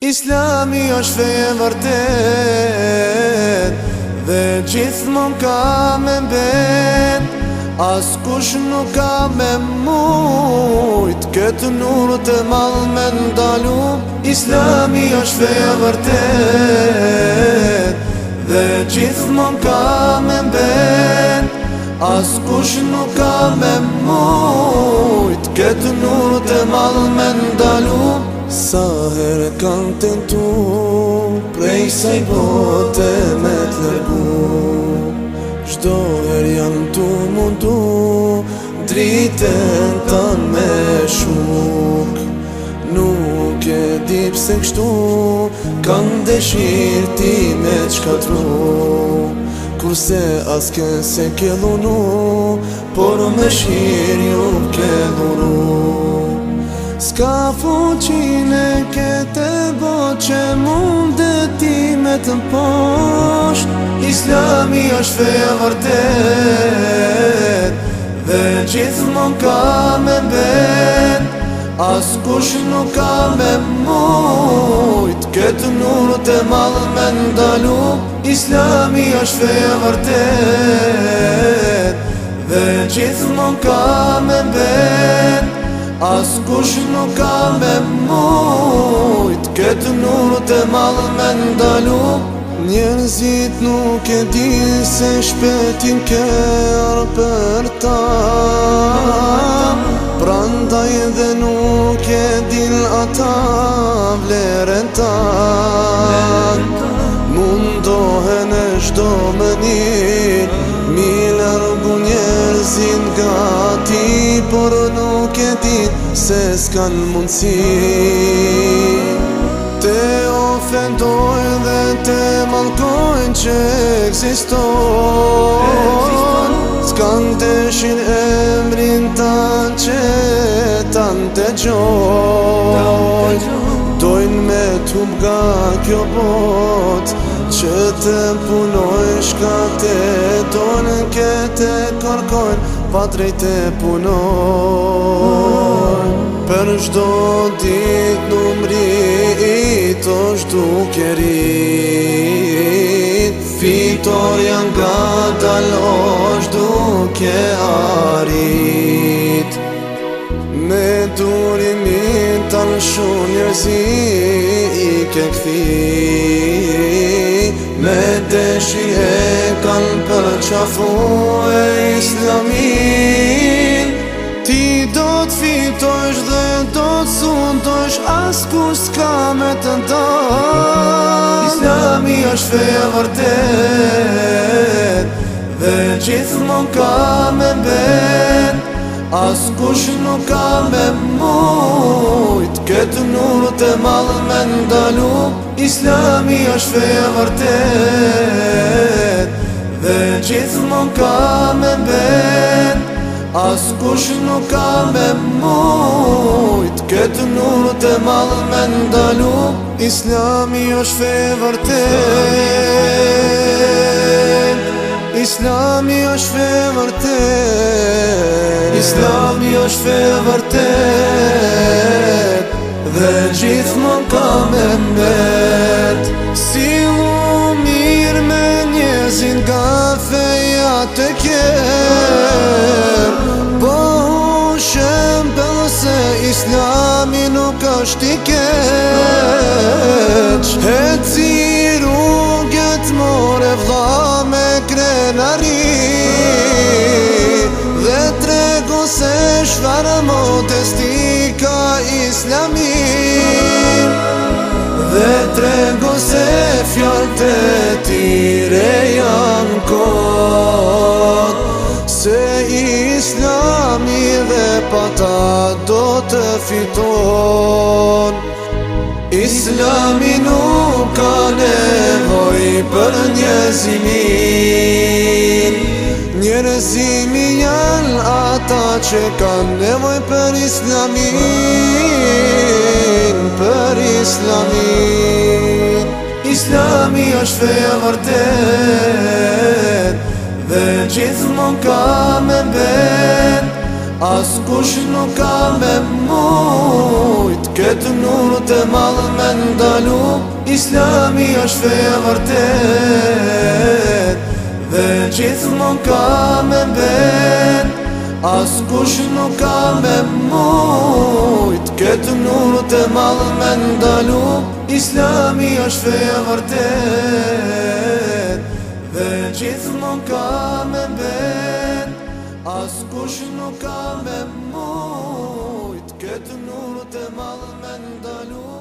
Islami është feje vërtet dhe gjithmon ka me ben, as kush nuk ka me mujt këtë nurë të madh me ndalu. Islami është feje vërtet dhe gjithmon ka me ben, as kush nuk ka me mujt këtë nurë të madh me ndalu. Sa herë kanë tentu prej saj bote me t'lërgu, çdo herë janë tu mundu dritën tanë me shuk. Nuk e di pse kështu kanë dëshirë ti me t'shkatru, kurse as ke se ke dhunu, por me shirë ju ke dhuru. S'ka fuqine kete bo që mundet ti me të mposht. Islami është feja vërtet dhe gjithmon ka me ben, as kush nuk ka me mujt këtë nurë të madh me ndalu. Islami është feja vërtet dhe gjithmon ka me ben, as kush nuk ka me mujt këtë nurë të madh me ndalu. Njerëzit nuk e din se shpetin kërë për ta, prandaj dhe nuk e din ata vlerën ta. Mundohen e shdo mënyrë mi largu njerëzin gati, por nuk e din se s'kan mundësi. Te ofendojnë dhe te mallkojnë që eksiston, s'kan dëshirë emrin tanë që tanë të gjojnë. Dojnë me t'hub nga kjo bot që të punojnë, shka te donë kete kërkojnë, pa drejt e punojnë. Për çdo dit numrit është duke rrit, fitorja nga dal është duke arrit. Me durimin tanë shumë njerëzi i ke kthi, me deshi e kanë përqafu e Islamin. Ti do t'fitosh dhe do t'sundosh, as kush s'ka me të ndosh. Islami është feja vërtet dhe gjithmon ka me ben, as kush nuk ka me mujt këtë nurë të madh me ndalu. Islami është feja vërtet dhe gjithmon ka me ben, as kush nuk ka me mujt këtë nurë të madh me ndalu. Islami është feja vërtet, Islami është feja vërtet, Islami është feja vërtet dhe gjithmon ka me mbet. Sillu mirë me njerëzin nga feja të kjerë, bohu shembel se Islami nuk është i keq. Heci rrugët more vlla me krenari, dhe tregu se shfarë modesti ka Islami, dhe tregu se fjallët e tire janë kot, se Islami dhe pata do të fiton. Islami nuk ka nevoj për njerëzimin, njerëzimi janë ata që kanë nevoj për Islamin, për Islamin. Islami është feja vërtet dhe gjithmon ka me ben, As kush nuk ka me mujt këtë nur të madh me ndalu. Islami është feja vërtet dhe gjithmonë ka me ben. As kush nuk ka me mujt këtë nur të madh me ndalu. Islami është feja vërtet dhe gjithmonë ka me ben. As kush nuk ka me mujt këtë nur të madh me ndalu.